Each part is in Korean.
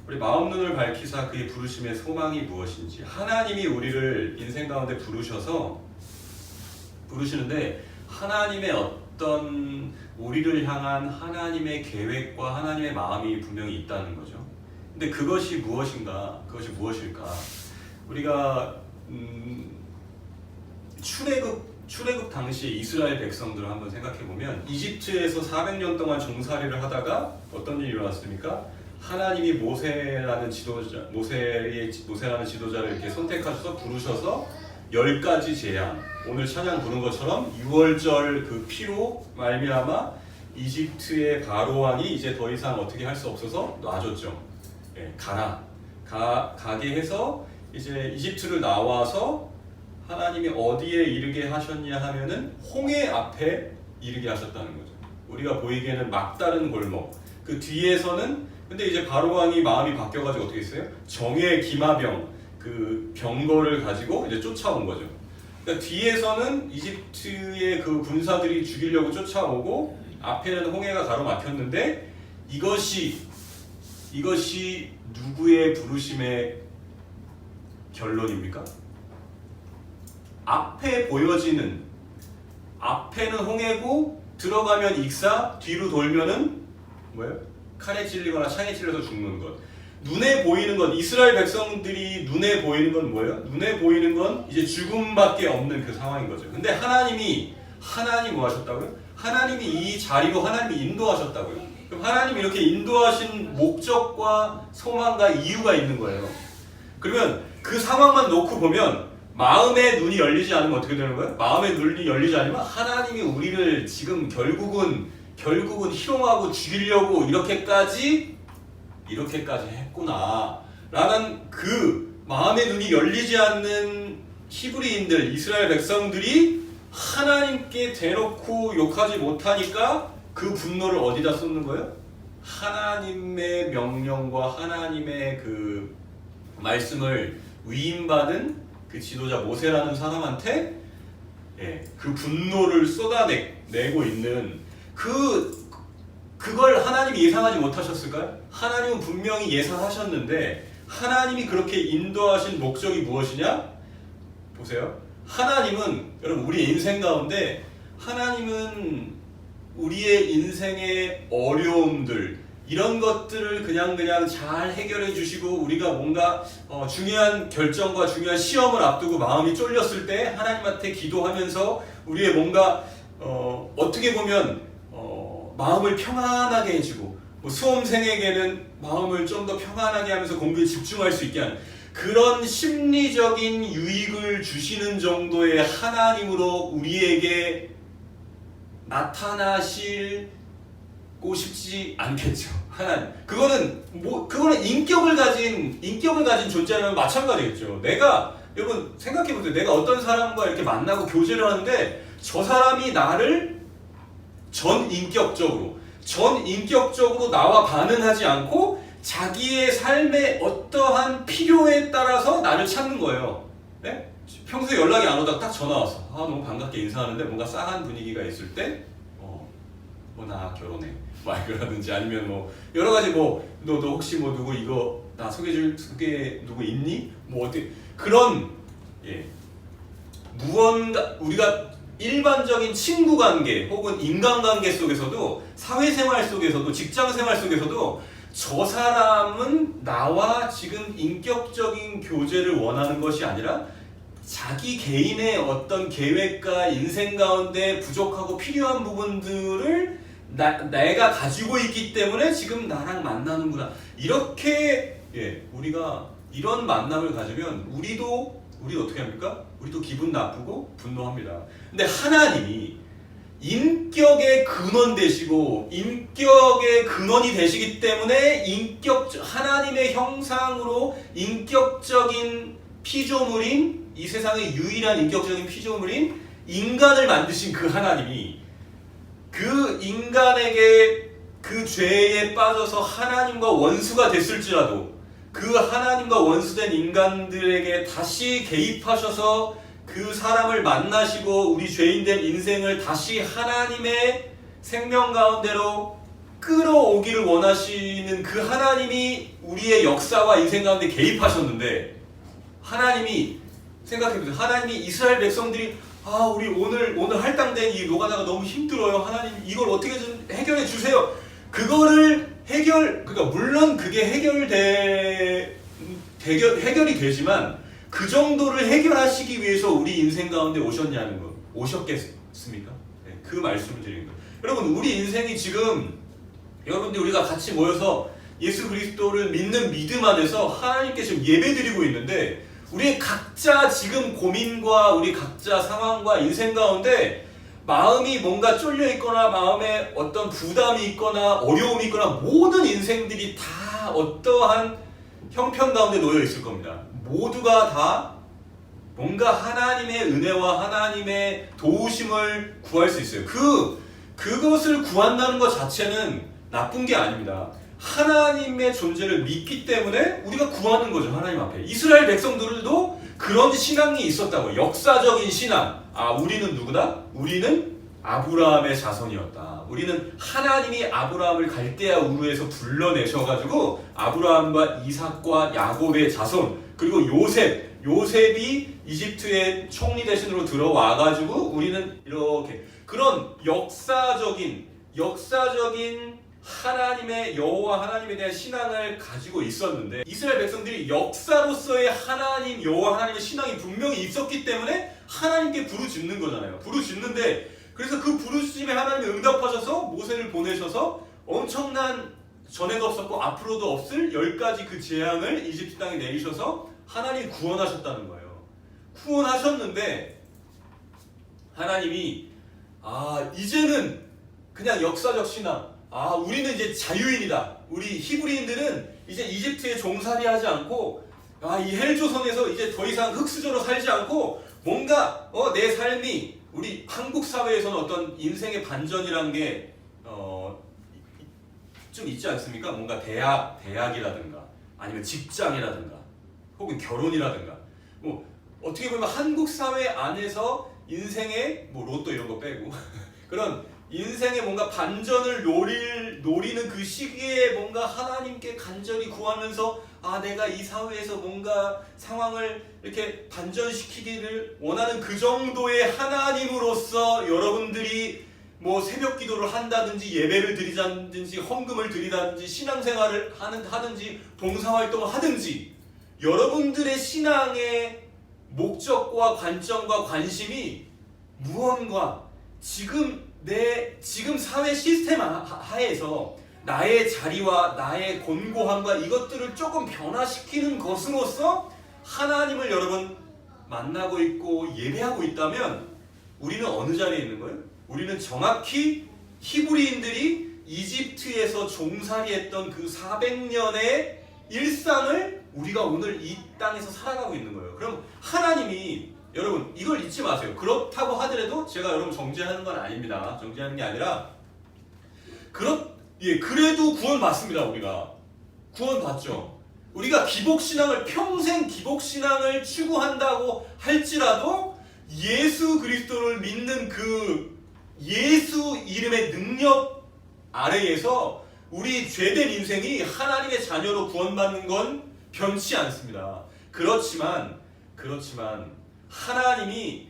우리 마음 눈을 밝히사 그의 부르심의 소망이 무엇인지. 하나님이 우리를 인생 가운데 부르시는데 하나님의 어떤 우리를 향한 하나님의 계획과 하나님의 마음이 분명히 있다는 거죠. 근데 그것이 무엇인가? 그것이 무엇일까? 우리가 출애굽 당시 이스라엘 백성들을 한번 생각해 보면 이집트에서 400년 동안 종살이를 하다가 어떤 일이 일어났습니까? 하나님이 모세라는 지도자를 이렇게 선택하셔서 부르셔서 10가지 재앙, 오늘 찬양 부른 것처럼 6월절 그 피로 말미암아 이집트의 바로 왕이 이제 더 이상 어떻게 할 수 없어서 놔줬죠. 예, 가게 해서 이제 이집트를 나와서 하나님이 어디에 이르게 하셨냐 하면은 홍해 앞에 이르게 하셨다는 거죠. 우리가 보이기에는 막다른 골목. 그 뒤에서는 근데 이제 바로 왕이 마음이 바뀌어가지고 어떻게 했어요? 정예 기마병 그 병거를 가지고 이제 쫓아온 거죠. 그러니까 뒤에서는 이집트의 그 군사들이 죽이려고 쫓아오고 앞에는 홍해가 가로막혔는데 이것이 누구의 부르심의 결론입니까? 앞에 보여지는 앞에는 홍해고 들어가면 익사, 뒤로 돌면은 뭐예요? 칼에 찔리거나 창에 찔려서 죽는 것. 눈에 보이는 건 이스라엘 백성들이 눈에 보이는 건 뭐예요? 눈에 보이는 건 이제 죽음밖에 없는 그 상황인 거죠. 근데 하나님이 뭐 하셨다고요? 하나님이 이 자리로 하나님이 인도하셨다고요. 그럼 하나님이 이렇게 인도하신 목적과 소망과 이유가 있는 거예요. 그러면 그 상황만 놓고 보면 마음의 눈이 열리지 않으면 어떻게 되는 거예요? 마음의 눈이 열리지 않으면 하나님이 우리를 지금 결국은 희롱하고 죽이려고 이렇게까지 했구나 라는 그 마음의 눈이 열리지 않는 히브리인들, 이스라엘 백성들이 하나님께 대놓고 욕하지 못하니까 그 분노를 어디다 쏟는 거예요? 하나님의 명령과 하나님의 그 말씀을 위임받은 그 지도자 모세라는 사람한테 그 분노를 쏟아내고 있는 그걸 하나님이 예상하지 못하셨을까요? 하나님은 분명히 예상하셨는데 하나님이 그렇게 인도하신 목적이 무엇이냐? 보세요. 하나님은 여러분 우리 인생 가운데 하나님은 우리의 인생의 어려움들 이런 것들을 그냥 잘 해결해 주시고 우리가 뭔가 중요한 결정과 중요한 시험을 앞두고 마음이 쫄렸을 때 하나님한테 기도하면서 우리의 뭔가 어떻게 보면 마음을 평안하게 해주고 수험생에게는 마음을 좀 더 평안하게 하면서 공부에 집중할 수 있게 하는 그런 심리적인 유익을 주시는 정도의 하나님으로 우리에게 나타나시고 싶지 않겠죠. 하나님. 그거는 인격을 가진 존재라면 마찬가지겠죠. 여러분 생각해 보세요. 내가 어떤 사람과 이렇게 만나고 교제를 하는데 저 사람이 나를 전인격적으로 나와 반응하지 않고 자기의 삶의 어떠한 필요에 따라서 나를 찾는 거예요. 네? 평소에 연락이 안 오다가 딱 전화 와서 너무 반갑게 인사하는데 뭔가 싸한 분위기가 있을 때 나 결혼해 이거라든지 아니면 여러 가지 너 혹시 누구 이거 나 소개 누구 있니? 어떻게 그런 무언가 우리가 일반적인 친구 관계 혹은 인간관계 속에서도 사회생활 속에서도 직장생활 속에서도 저 사람은 나와 지금 인격적인 교제를 원하는 것이 아니라 자기 개인의 어떤 계획과 인생 가운데 부족하고 필요한 부분들을 내가 가지고 있기 때문에 지금 나랑 만나는구나. 이렇게 우리가 이런 만남을 가지면 우리도 어떻게 합니까? 우리도 기분 나쁘고 분노합니다. 근데 하나님이 인격의 근원 되시고 인격의 근원이 되시기 때문에 하나님의 형상으로 인격적인 피조물인 이 세상의 유일한 인격적인 피조물인 인간을 만드신 그 하나님이 그 인간에게 그 죄에 빠져서 하나님과 원수가 됐을지라도 그 하나님과 원수된 인간들에게 다시 개입하셔서 그 사람을 만나시고 우리 죄인된 인생을 다시 하나님의 생명 가운데로 끌어오기를 원하시는 그 하나님이 우리의 역사와 인생 가운데 개입하셨는데, 하나님이 생각해보세요. 하나님이 이스라엘 백성들이 우리 오늘 할당된 이 노가다가 너무 힘들어요. 하나님 이걸 어떻게 좀 해결해 주세요. 그러니까 물론 그게 해결이 되지만 그 정도를 해결하시기 위해서 우리 인생 가운데 오셨겠습니까? 네, 그 말씀을 드리는 거예요. 여러분, 우리 인생이 지금 여러분들 우리가 같이 모여서 예수 그리스도를 믿는 믿음 안에서 하나님께 지금 예배드리고 있는데, 우리의 각자 지금 고민과 우리 각자 상황과 인생 가운데 마음이 뭔가 쫄려 있거나 마음에 어떤 부담이 있거나 어려움이 있거나 모든 인생들이 다 어떠한 형편 가운데 놓여 있을 겁니다. 모두가 다 뭔가 하나님의 은혜와 하나님의 도우심을 구할 수 있어요. 그것을 구한다는 것 자체는 나쁜 게 아닙니다. 하나님의 존재를 믿기 때문에 우리가 구하는 거죠. 하나님 앞에. 이스라엘 백성들도 그런 신앙이 있었다고요. 역사적인 신앙. 우리는 누구다? 우리는 아브라함의 자손이었다. 우리는 하나님이 아브라함을 갈대아 우르에서 불러내셔가지고 아브라함과 이삭과 야곱의 자손, 그리고 요셉이 이집트의 총리 대신으로 들어와가지고 우리는 이렇게 그런 역사적인 하나님의 여호와 하나님에 대한 신앙을 가지고 있었는데, 이스라엘 백성들이 역사로서의 하나님 여호와 하나님의 신앙이 분명히 있었기 때문에 하나님께 부르짖는 거잖아요. 부르짖는데, 그래서 그 부르짖음에 하나님이 응답하셔서 모세를 보내셔서 엄청난 전에도 없었고 앞으로도 없을 10가지 그 재앙을 이집트 땅에 내리셔서 하나님이 구원하셨다는 거예요. 구원하셨는데 하나님이 이제는 그냥 역사적 신앙, 우리는 이제 자유인이다. 우리 히브리인들은 이제 이집트에 종살이 하지 않고 이 헬조선에서 이제 더 이상 흙수저로 살지 않고 뭔가 내 삶이, 우리 한국 사회에서는 어떤 인생의 반전이란 게 좀 있지 않습니까? 뭔가 대학이라든가 아니면 직장이라든가 혹은 결혼이라든가, 뭐 어떻게 보면 한국 사회 안에서 인생의 로또 이런 거 빼고 그런 인생의 뭔가 반전을 노리는 그 시기에 뭔가 하나님께 간절히 구하면서 내가 이 사회에서 뭔가 상황을 이렇게 반전시키기를 원하는 그 정도의 하나님으로서 여러분들이 뭐 새벽 기도를 한다든지 예배를 드리자든지 헌금을 드리다든지 신앙생활을 하든지 봉사활동을 하든지, 여러분들의 신앙의 목적과 관점과 관심이 무언가 지금 사회 시스템 하에서 나의 자리와 나의 곤고함과 이것들을 조금 변화시키는 것으로서 하나님을 여러분 만나고 있고 예배하고 있다면 우리는 어느 자리에 있는 거예요? 우리는 정확히 히브리인들이 이집트에서 종살이했던 그 400년의 일상을 우리가 오늘 이 땅에서 살아가고 있는 거예요. 그럼 하나님이, 여러분 이걸 잊지 마세요. 그렇다고 하더라도 제가 여러분 정죄하는 건 아닙니다. 정죄하는 게 아니라 그래도 구원 받습니다. 우리가 구원 받죠. 우리가 평생 기복신앙을 추구한다고 할지라도 예수 그리스도를 믿는 그 예수 이름의 능력 아래에서 우리 죄된 인생이 하나님의 자녀로 구원받는 건 변치 않습니다. 그렇지만 하나님이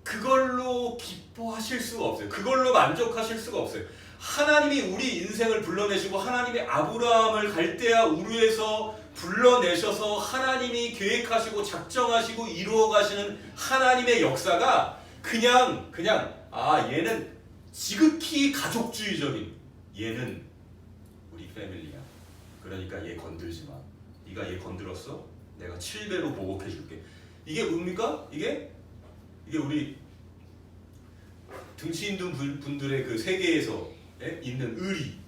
그걸로 기뻐하실 수가 없어요. 그걸로 만족하실 수가 없어요. 하나님이 우리 인생을 불러내시고 하나님이 아브라함을 갈대아 우르에서 불러내셔서 하나님이 계획하시고 작정하시고 이루어가시는 하나님의 역사가 그냥 얘는 지극히 가족주의적인, 얘는 우리 패밀리야. 그러니까 얘 건들지 마. 네가 얘 건드렸어? 내가 7배로 보복해 줄게. 이게 뭡니까? 이게 우리 등치 있는 분들의 그 세계에서 있는 의리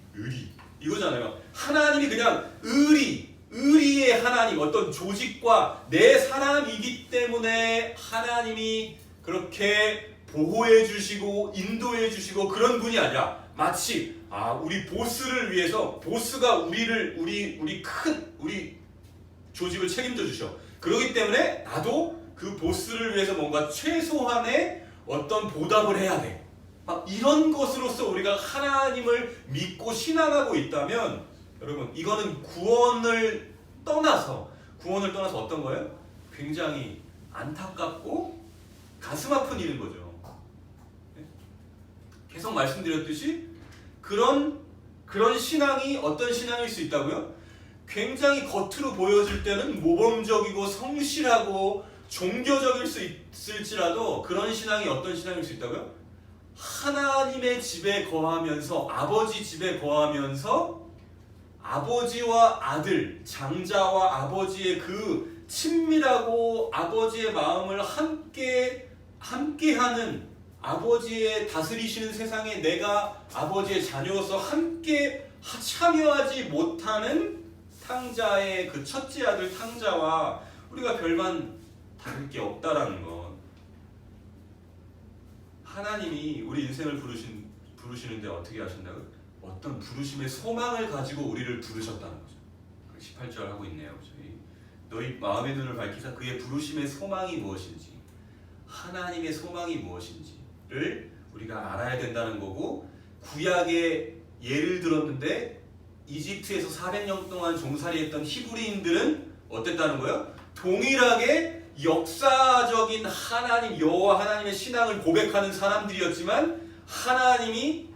이거잖아요. 하나님이 그냥 의리의 하나님, 어떤 조직과 내 사람이기 때문에 하나님이 그렇게 보호해 주시고 인도해 주시고 그런 분이 아니라 마치 우리 보스를 위해서, 보스가 우리 조직을 책임져 주셔. 그렇기 때문에 나도 그 보스를 위해서 뭔가 최소한의 어떤 보답을 해야 돼. 막 이런 것으로서 우리가 하나님을 믿고 신앙하고 있다면 여러분 이거는 구원을 떠나서 어떤 거예요? 굉장히 안타깝고 가슴 아픈 일인 거죠. 계속 말씀드렸듯이 그런 신앙이 어떤 신앙일 수 있다고요? 굉장히 겉으로 보여질 때는 모범적이고 성실하고 종교적일 수 있을지라도 그런 신앙이 어떤 신앙일 수 있다고요? 하나님의 집에 거하면서 아버지 집에 거하면서 아버지와 아들, 장자와 아버지의 그 친밀하고 아버지의 마음을 함께하는 아버지의 다스리시는 세상에 내가 아버지의 자녀로서 함께 참여하지 못하는 탕자의 그 첫째 아들 탕자와 우리가 별반 다를 게 없다라는 것. 하나님이 우리 인생을 부르시는데 어떻게 하신다고요? 어떤 부르심의 소망을 가지고 우리를 부르셨다는 거죠. 18절 하고 있네요. 저희 너희 마음의 눈을 밝히사 그의 부르심의 소망이 무엇인지 하나님의 소망이 무엇인지를 우리가 알아야 된다는 거고 구약의 예를 들었는데 이집트에서 400년 동안 종살이했던 히브리인들은 어땠다는 거예요? 동일하게 역사적인 하나님 여호와 하나님의 신앙을 고백하는 사람들이었지만 하나님이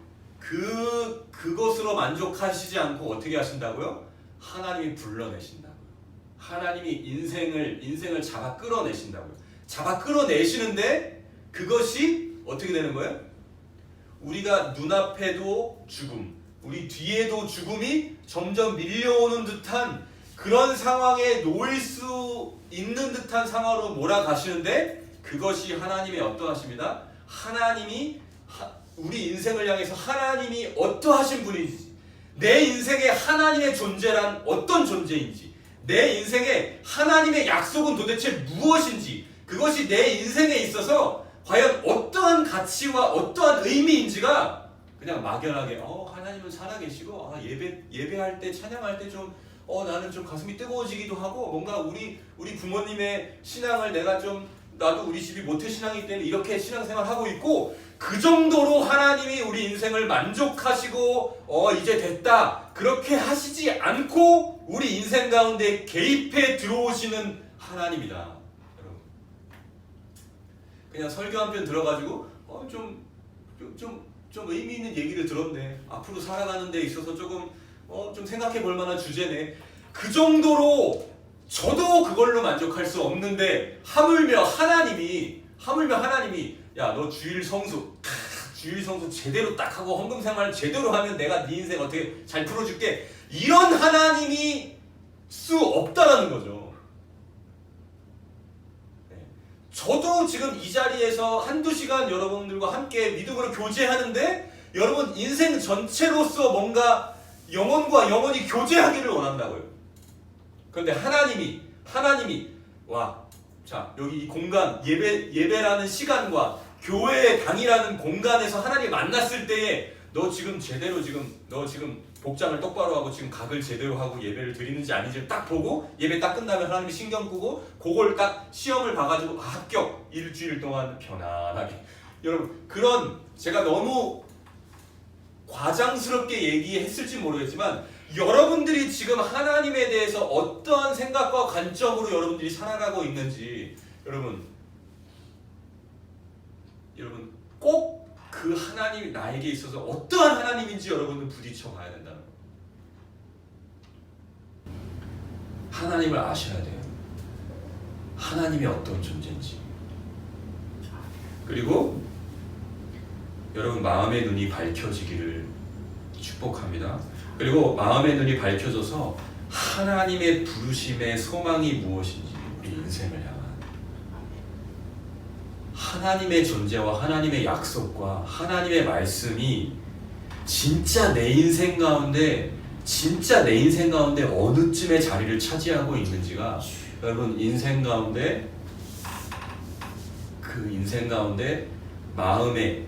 그것으로 만족하시지 않고 어떻게 하신다고요? 하나님이 불러내신다고요. 하나님이 인생을 잡아 끌어내신다고요. 잡아 끌어내시는데 그것이 어떻게 되는 거예요? 우리가 눈앞에도 죽음, 우리 뒤에도 죽음이 점점 밀려오는 듯한 그런 상황에 놓일 수 있는 듯한 상황으로 몰아가시는데 그것이 하나님의 어떠하십니다. 하나님이 우리 인생을 향해서 하나님이 어떠하신 분인지 내 인생에 하나님의 존재란 어떤 존재인지 내 인생에 하나님의 약속은 도대체 무엇인지 그것이 내 인생에 있어서 과연 어떠한 가치와 어떠한 의미인지가 그냥 막연하게 하나님은 살아계시고 예배할 때 찬양할 때 좀 나는 좀 가슴이 뜨거워지기도 하고 뭔가 우리 부모님의 신앙을 나도 우리 집이 모태신앙이기 때문에 이렇게 신앙생활하고 있고 그 정도로 하나님이 우리 인생을 만족하시고 이제 됐다 그렇게 하시지 않고 우리 인생 가운데 개입해 들어오시는 하나님이다. 여러분 그냥 설교 한 편 들어가지고 좀 의미 있는 얘기를 들었네. 앞으로 살아가는 데 있어서 조금 좀 생각해 볼 만한 주제네. 그 정도로 저도 그걸로 만족할 수 없는데 하물며 하나님이 야 너 주일 성수 제대로 딱 하고 헌금 생활 제대로 하면 내가 네 인생 어떻게 잘 풀어줄게 이런 하나님이 수 없다라는 거죠. 저도 지금 이 자리에서 한두 시간 여러분들과 함께 믿음으로 교제하는데 여러분 인생 전체로서 뭔가 영혼과 영혼이 교제하기를 원한다고요. 그런데 하나님이 자 여기 이 공간 예배라는 시간과 교회의 당이라는 공간에서 하나님 만났을 때에 너 지금 복장을 똑바로 하고 지금 각을 제대로 하고 예배를 드리는지 아닌지를 딱 보고 예배 딱 끝나면 하나님이 신경 끄고 그걸 딱 시험을 봐가지고 합격 일주일 동안 편안하게 여러분 그런 제가 너무 과장스럽게 얘기했을지 모르겠지만 여러분들이 지금 하나님에 대해서 어떠한 생각과 관점으로 여러분들이 살아가고 있는지 여러분 꼭 그 하나님이 나에게 있어서 어떠한 하나님인지 여러분은 부딪혀 봐야 된다는 거예요. 하나님을 아셔야 돼요. 하나님이 어떤 존재인지. 그리고 여러분 마음의 눈이 밝혀지기를 축복합니다. 그리고 마음의 눈이 밝혀져서 하나님의 부르심의 소망이 무엇인지 우리 인생을 향한 하나님의 존재와 하나님의 약속과 하나님의 말씀이 진짜 내 인생 가운데 어느쯤에 자리를 차지하고 있는지가 여러분 인생 가운데 마음의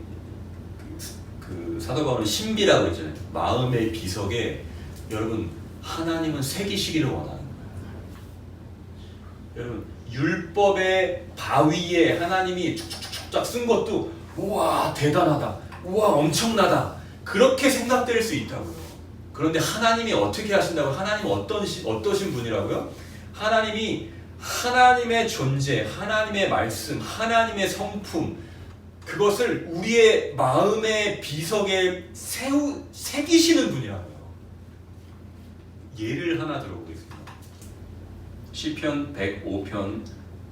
그 사도 바울은 신비라고 했잖아요. 마음의 비석에 여러분 하나님은 새기시기를 원하는 거예요. 여러분 율법의 바위에 하나님이 축축축축 쓴 것도 우와 대단하다. 우와 엄청나다 그렇게 생각될 수 있다고요. 그런데 하나님이 어떻게 하신다고? 하나님은 어떠신 분이라고요? 하나님이 하나님의 존재, 하나님의 말씀, 하나님의 성품 그것을 우리의 마음의 비석에 새기시는 분이라고요. 예를 하나 들어보겠습니다. 시편 105편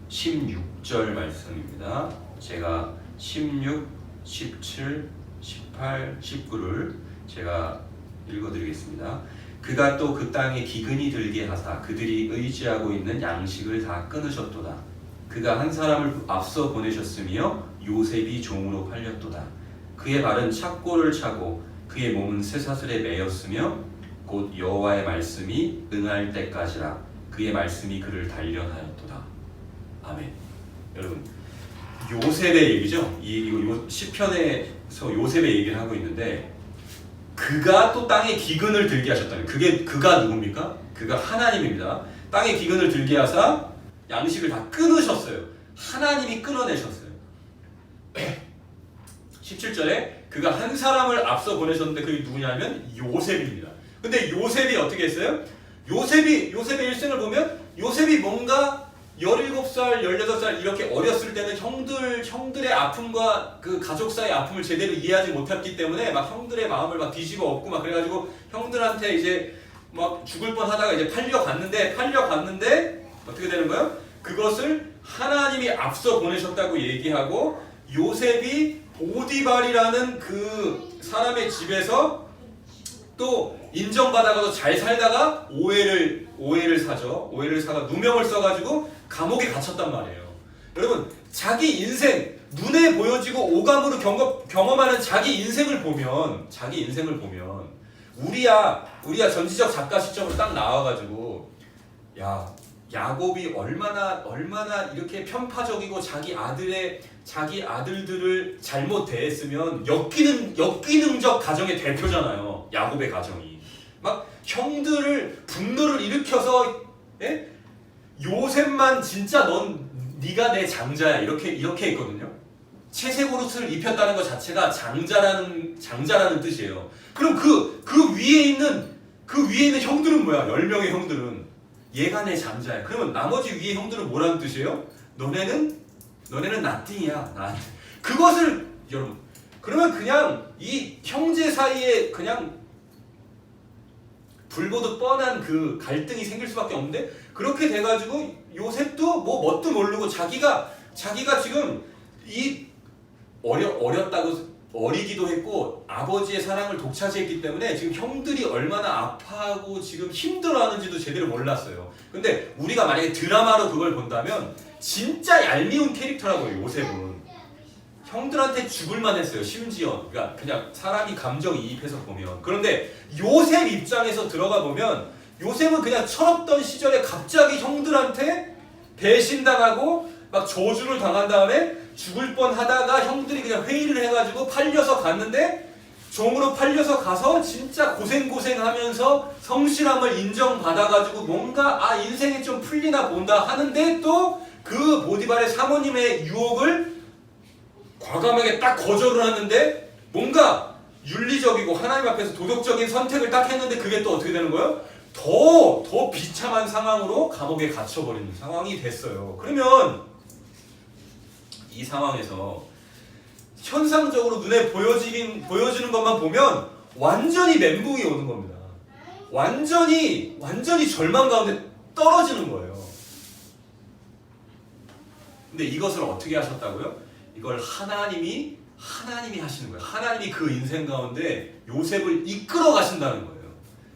16절 말씀입니다. 제가 16, 17, 18, 19를 제가 읽어드리겠습니다. 그가 또 그 땅에 기근이 들게 하사 그들이 의지하고 있는 양식을 다 끊으셨도다. 그가 한 사람을 앞서 보내셨으며 요셉이 종으로 팔렸도다. 그의 발은 착고를 차고 그의 몸은 쇠사슬에 매였으며 곧 여호와의 말씀이 응할 때까지라. 그의 말씀이 그를 단련하였도다. 아멘. 여러분 요셉의 얘기죠. 이거 시편에서 요셉의 얘기를 하고 있는데 그가 또 땅에 기근을 들게 하셨다는 그가 누굽니까? 그가 하나님입니다. 땅에 기근을 들게 하사 양식을 다 끊으셨어요. 하나님이 끊어내셨어요. 17절에 그가 한 사람을 앞서 보내셨는데 그게 누구냐면 요셉입니다. 근데 요셉이 어떻게 했어요? 요셉의 일생을 보면 요셉이 뭔가 17살, 18살 이렇게 어렸을 때는 형들의 아픔과 그 가족 사이의 아픔을 제대로 이해하지 못했기 때문에 막 형들의 마음을 막 뒤집어 엎고 막 그래가지고 형들한테 이제 막 죽을 뻔 하다가 이제 팔려갔는데 어떻게 되는 거예요? 그것을 하나님이 앞서 보내셨다고 얘기하고 요셉이 보디발이라는 그 사람의 집에서 또 인정받아가서 잘 살다가 오해를 사가 누명을 써가지고 감옥에 갇혔단 말이에요. 여러분 자기 인생 눈에 보여지고 오감으로 경험하는 자기 인생을 보면 우리야 전지적 작가 시점으로 딱 나와가지고 야 야곱이 얼마나 이렇게 편파적이고 자기 아들들을 잘못 대했으면 역기능적 가정의 대표잖아요. 야곱의 가정이 막 형들을 분노를 일으켜서 요셉만 진짜 네가 내 장자야 이렇게 했거든요. 채색 옷을 입혔다는 것 자체가 장자라는 뜻이에요. 그럼 그 위에 있는 형들은 뭐야? 10명의 형들은 얘가 내 장자야. 그러면 나머지 위에 형들은 뭐라는 뜻이에요? 너네는 nothing이야. 그것을 여러분 그러면 그냥 이 형제 사이에 그냥 불보듯 뻔한 그 갈등이 생길 수밖에 없는데 그렇게 돼가지고 요셉도 뭐 뭣도 모르고 자기가 지금 이 어리기도 했고 아버지의 사랑을 독차지했기 때문에 지금 형들이 얼마나 아파하고 지금 힘들어하는지도 제대로 몰랐어요. 근데 우리가 만약에 드라마로 그걸 본다면 진짜 얄미운 캐릭터라고요. 요셉은 형들한테 죽을만 했어요. 심지어 그러니까 그냥 사람이 감정이입해서 보면. 그런데 요셉 입장에서 들어가 보면 요셉은 그냥 철없던 시절에 갑자기 형들한테 배신당하고 막 저주를 당한 다음에 죽을 뻔하다가 형들이 그냥 회의를 해가지고 팔려서 갔는데 종으로 팔려서 가서 진짜 고생하면서 성실함을 인정받아가지고 뭔가 인생이 좀 풀리나 본다 하는데 또 그 보디발의 사모님의 유혹을 과감하게 딱 거절을 하는데 뭔가 윤리적이고 하나님 앞에서 도덕적인 선택을 딱 했는데 그게 또 어떻게 되는 거예요? 더 비참한 상황으로 감옥에 갇혀버리는 상황이 됐어요. 그러면 이 상황에서 현상적으로 눈에 보여지는 것만 보면 완전히 멘붕이 오는 겁니다. 완전히 절망 가운데 떨어지는 거예요. 근데 이것을 어떻게 하셨다고요? 이걸 하나님이 하시는 거예요. 하나님이 그 인생 가운데 요셉을 이끌어 가신다는 거예요.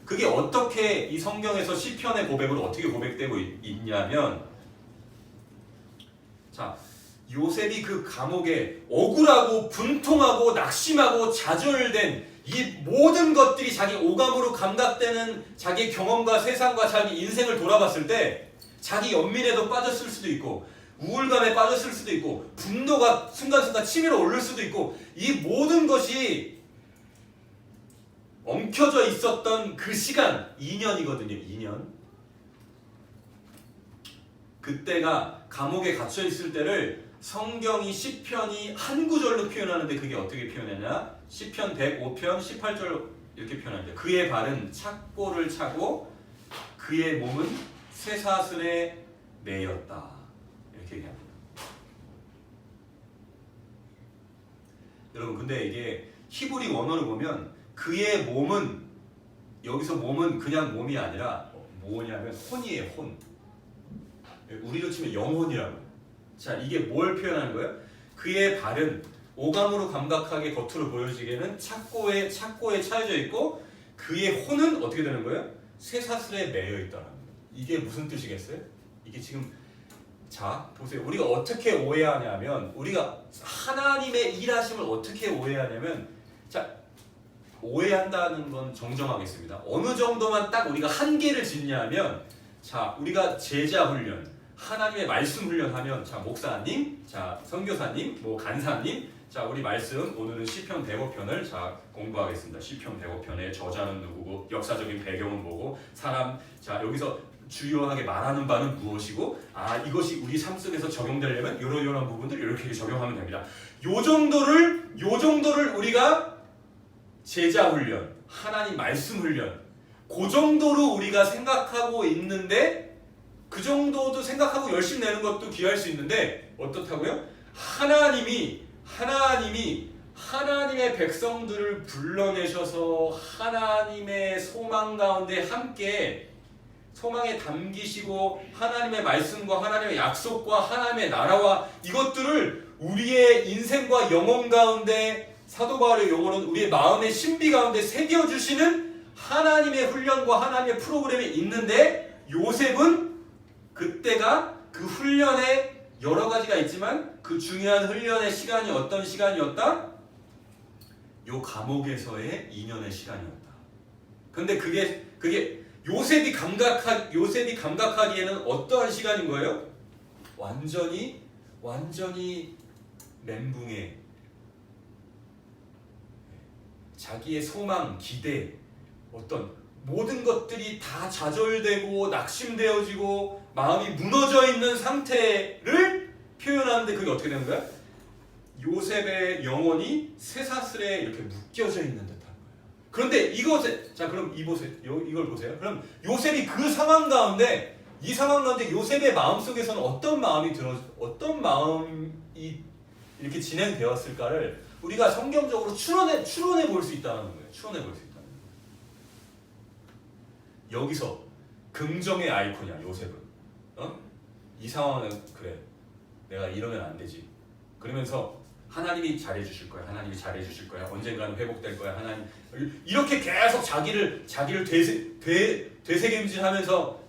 그게 어떻게 이 성경에서 시편의 고백으로 어떻게 고백되고 있냐면 자 요셉이 그 감옥에 억울하고 분통하고 낙심하고 좌절된 이 모든 것들이 자기 오감으로 감각되는 자기 경험과 세상과 자기 인생을 돌아봤을 때 자기 연민에도 빠졌을 수도 있고 우울감에 빠졌을 수도 있고 분노가 순간순간 치밀어 오를 수도 있고 이 모든 것이 엉켜져 있었던 그 시간 2년이거든요. 2년. 그때가 감옥에 갇혀 있을 때를 성경이 시편이 한 구절로 표현하는데 그게 어떻게 표현하냐? 시편 105편 18절 이렇게 표현합니다. 그의 발은 착고를 차고 그의 몸은 쇠사슬에 매였다. 이렇게 얘기합니다. 여러분 근데 이게 히브리 원어를 보면 그의 몸은 여기서 몸은 그냥 몸이 아니라 뭐냐면 혼이에요. 혼. 우리로 치면 영혼이라고. 자 이게 뭘 표현하는 거예요? 그의 발은 오감으로 감각하게 겉으로 보여지기에는 착고에 차여져 있고 그의 혼은 어떻게 되는 거예요? 쇠사슬에 매여 있다는 거예요. 이게 무슨 뜻이겠어요? 이게 지금 자 보세요. 우리가 어떻게 오해하냐면 우리가 하나님의 일하심을 어떻게 오해하냐면 자 오해한다는 건 정정하겠습니다. 어느 정도만 딱 우리가 한계를 짓냐면 자 우리가 제자 훈련 하나님의 말씀 훈련하면 자 목사님, 자 선교사님, 뭐 간사님 자 우리 말씀 오늘은 시편 105편을 자 공부하겠습니다. 시편 105편의 저자는 누구고 역사적인 배경은 뭐고 사람 자 여기서 주요하게 말하는 바는 무엇이고 아 이것이 우리 삶 속에서 적용되려면 이런 부분들 이렇게 적용하면 됩니다. 요 정도를 우리가 제자 훈련, 하나님 말씀 훈련 그 정도로 우리가 생각하고 있는데 그 정도도 생각하고 열심히 내는 것도 귀할 수 있는데 어떻다고요? 하나님의 백성들을 불러내셔서 하나님의 소망 가운데 함께 소망에 담기시고 하나님의 말씀과 하나님의 약속과 하나님의 나라와 이것들을 우리의 인생과 영혼 가운데 사도 바울의 용어는 우리의 마음의 신비 가운데 새겨주시는 하나님의 훈련과 하나님의 프로그램이 있는데 요셉은 그때가 그 훈련에 여러 가지가 있지만 그 중요한 훈련의 시간이 어떤 시간이었다? 요 감옥에서의 2년의 시간이었다. 근데 그게 요셉이 감각하기에는 어떠한 시간인 거예요? 완전히 멘붕에 자기의 소망, 기대, 어떤 모든 것들이 다 좌절되고 낙심되어지고 마음이 무너져 있는 상태를 표현하는데 그게 어떻게 되는 거야? 요셉의 영혼이 쇠사슬에 이렇게 묶여져 있는 듯한 거예요. 그런데 그럼 이걸 보세요. 그럼 요셉이 그 상황 가운데 요셉의 마음 속에서는 어떤 마음이 이렇게 진행되었을까를 우리가 성경적으로 추론해 볼 수 있다는 거예요. 여기서 긍정의 아이콘이야 요셉은. 이 상황은 그래 내가 이러면 안 되지. 그러면서 하나님이 잘해주실 거야. 언젠가는 회복될 거야. 하나님 이렇게 계속 자기를 되새김질하면서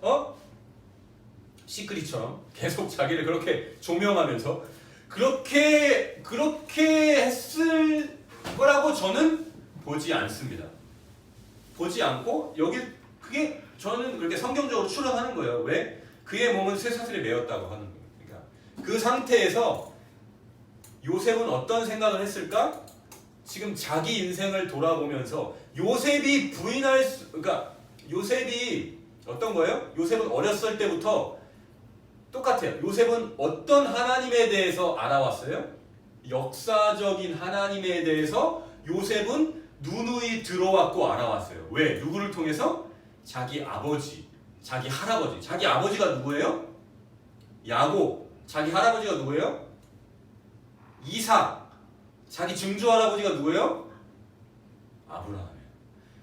시크릿처럼 계속 자기를 그렇게 조명하면서 그렇게 했을 거라고 저는 보지 않습니다. 보지 않고 그게 저는 그렇게 성경적으로 추론하는 거예요. 왜? 그의 몸은 쇠사슬에 매였다고 하는 거예요. 그러니까 그 상태에서 요셉은 어떤 생각을 했을까? 지금 자기 인생을 돌아보면서 요셉이 어떤 거예요? 요셉은 어렸을 때부터 똑같아요. 요셉은 어떤 하나님에 대해서 알아왔어요? 역사적인 하나님에 대해서 요셉은 누누이 들어왔고 알아왔어요. 왜? 누구를 통해서? 자기 아버지, 자기 할아버지. 자기 아버지가 누구예요? 야곱. 자기 할아버지가 누구예요? 이삭. 자기 증조 할아버지가 누구예요? 아브라함이에요.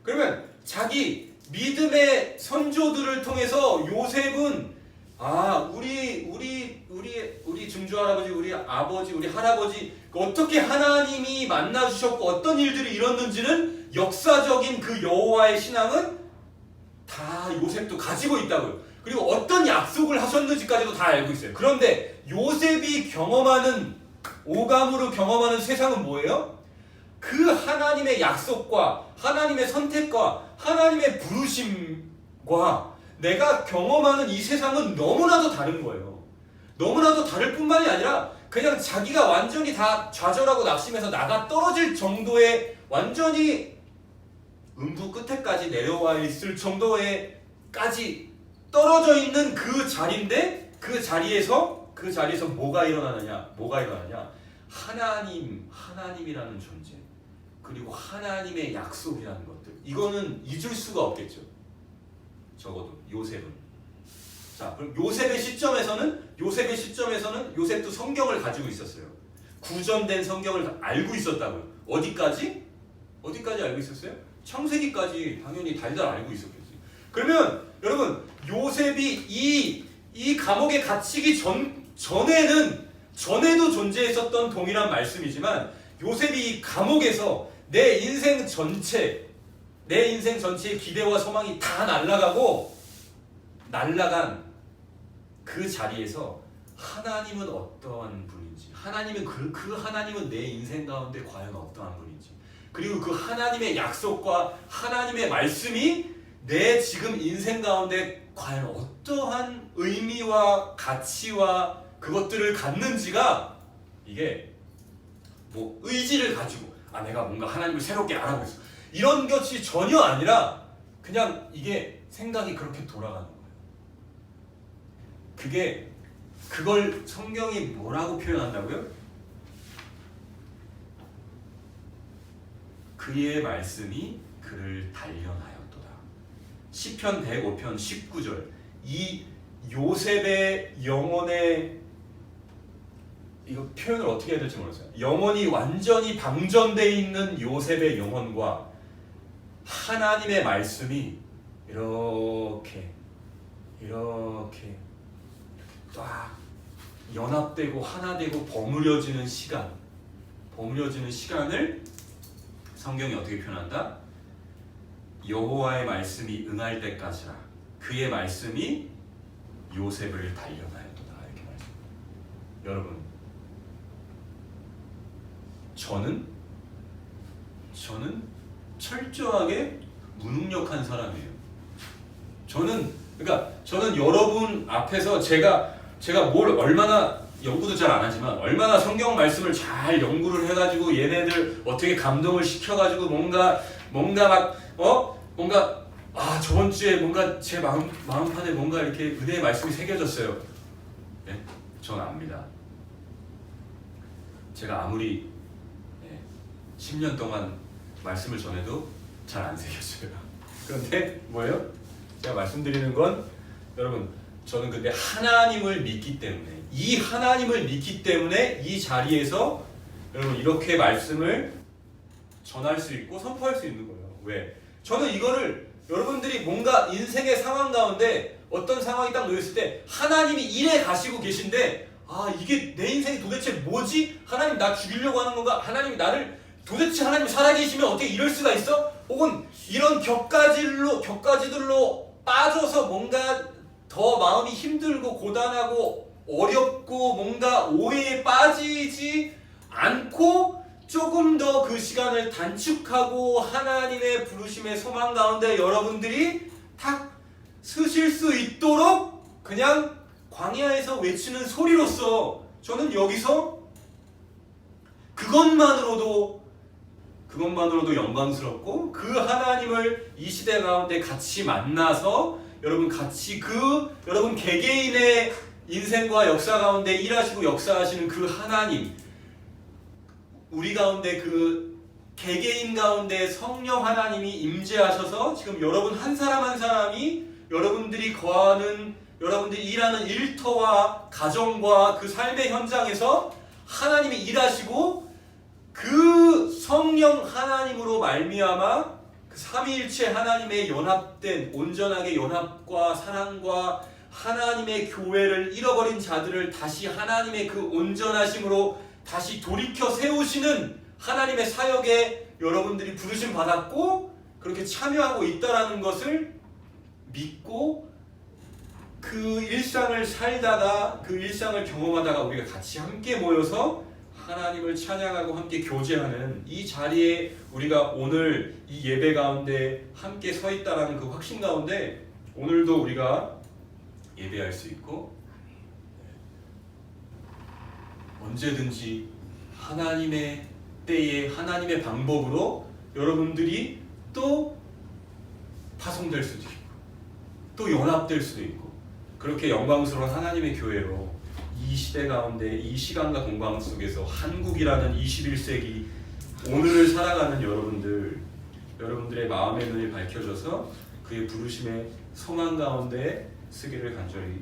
그러면 자기 믿음의 선조들을 통해서 요셉은 우리 증조 할아버지, 우리 아버지, 우리 할아버지 어떻게 하나님이 만나 주셨고 어떤 일들이 일었는지는 역사적인 그 여호와의 신앙은 다 요셉도 가지고 있다고요. 그리고 어떤 약속을 하셨는지까지도 다 알고 있어요. 그런데 요셉이 오감으로 경험하는 세상은 뭐예요? 그 하나님의 약속과 하나님의 선택과 하나님의 부르심과 내가 경험하는 이 세상은 너무나도 다른 거예요. 너무나도 다를 뿐만이 아니라 그냥 자기가 완전히 다 좌절하고 낙심해서 나가 떨어질 정도의 완전히 음부 끝에까지 내려와 있을 정도에까지 떨어져 있는 그 자리인데 그 자리에서 뭐가 일어나느냐? 하나님이라는 존재. 그리고 하나님의 약속이라는 것들, 이거는 잊을 수가 없겠죠. 적어도 요셉은. 자, 그럼 요셉의 시점에서는 요셉도 성경을 가지고 있었어요. 구전된 성경을 알고 있었다고요. 어디까지 알고 있었어요? 창세기까지 당연히 달달 알고 있었겠지. 그러면 여러분, 요셉이 이 감옥에 갇히기 전에도 존재했었던 동일한 말씀이지만, 요셉이 이 감옥에서 내 인생 전체의 기대와 소망이 다 날아간 그 자리에서 하나님은 어떠한 분인지, 그 하나님은 내 인생 가운데 과연 어떠한 분인지, 그리고 그 하나님의 약속과 하나님의 말씀이 내 지금 인생 가운데 과연 어떠한 의미와 가치와 그것들을 갖는지가, 이게 뭐 의지를 가지고 내가 뭔가 하나님을 새롭게 알아보고 있어, 이런 것이 전혀 아니라 그냥 이게 생각이 그렇게 돌아가는 거예요. 그걸 성경이 뭐라고 표현한다고요? 그의 말씀이 그를 단련하였도다. 시편 105편 19절. 이 요셉의 영혼의, 이거 표현을 어떻게 해야 될지 모르겠어요. 영혼이 완전히 방전되어 있는 요셉의 영혼과 하나님의 말씀이 이렇게 딱 연합되고 하나되고 버무려지는 시간을 성경이 어떻게 표현한다? 여호와의 말씀이 응할 때까지라 그의 말씀이 요셉을 단련하였도다, 이렇게 말씀합니다. 여러분, 저는 철저하게 무능력한 사람이에요. 저는 여러분 앞에서 제가 뭘 얼마나 연구도 잘 안 하지만 얼마나 성경 말씀을 잘 연구를 해가지고 얘네들 어떻게 감동을 시켜가지고 뭔가 저번 주에 뭔가 제 마음판에 뭔가 이렇게 은혜의 말씀이 새겨졌어요. 네? 전 압니다. 제가 아무리 10년 동안 말씀을 전해도 잘 안 새겨져요. 그런데 뭐예요? 제가 말씀드리는 건, 여러분, 저는 근데 하나님을 믿기 때문에, 이 자리에서 여러분 이렇게 말씀을 전할 수 있고 선포할 수 있는 거예요. 왜? 저는 이거를 여러분들이 뭔가 인생의 상황 가운데 어떤 상황이 딱 놓였을 때 하나님이 일해 가시고 계신데, 이게 내 인생이 도대체 뭐지? 하나님 나 죽이려고 하는 건가? 하나님 나를 도대체 하나님 살아계시면 어떻게 이럴 수가 있어? 혹은 이런 격가지들로 빠져서 뭔가 더 마음이 힘들고 고단하고 어렵고 뭔가 오해에 빠지지 않고 조금 더 그 시간을 단축하고 하나님의 부르심의 소망 가운데 여러분들이 탁 서실 수 있도록 그냥 광야에서 외치는 소리로서, 저는 여기서 그것만으로도 영광스럽고, 그 하나님을 이 시대 가운데 같이 만나서 여러분 같이 여러분 개개인의 인생과 역사 가운데 일하시고 역사하시는 그 하나님, 우리 가운데 그 개개인 가운데 성령 하나님이 임재하셔서 지금 여러분 한 사람 한 사람이 여러분들이 일하는 일터와 가정과 그 삶의 현장에서 하나님이 일하시고, 그 성령 하나님으로 말미암아 그 삼위일체 하나님의 연합된 온전하게 연합과 사랑과 하나님의 교회를 잃어버린 자들을 다시 하나님의 그 온전하심으로 다시 돌이켜 세우시는 하나님의 사역에 여러분들이 부르심 받았고 그렇게 참여하고 있다라는 것을 믿고, 그 일상을 살다가 그 일상을 경험하다가 우리가 같이 함께 모여서 하나님을 찬양하고 함께 교제하는 이 자리에 우리가 오늘 이 예배 가운데 함께 서 있다라는 그 확신 가운데 오늘도 우리가 예배할 수 있고, 언제든지 하나님의 때에 하나님의 방법으로 여러분들이 또 파송될 수도 있고 또 연합될 수도 있고, 그렇게 영광스러운 하나님의 교회로 이 시대 가운데 이 시간과 공간 속에서 한국이라는 21세기 오늘을 살아가는 여러분들의 마음의 눈이 밝혀져서 그의 부르심의 성한 가운데 쓰기를 간절히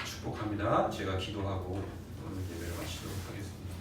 축복합니다. 제가 기도하고 오늘 예배를 마치도록 하겠습니다.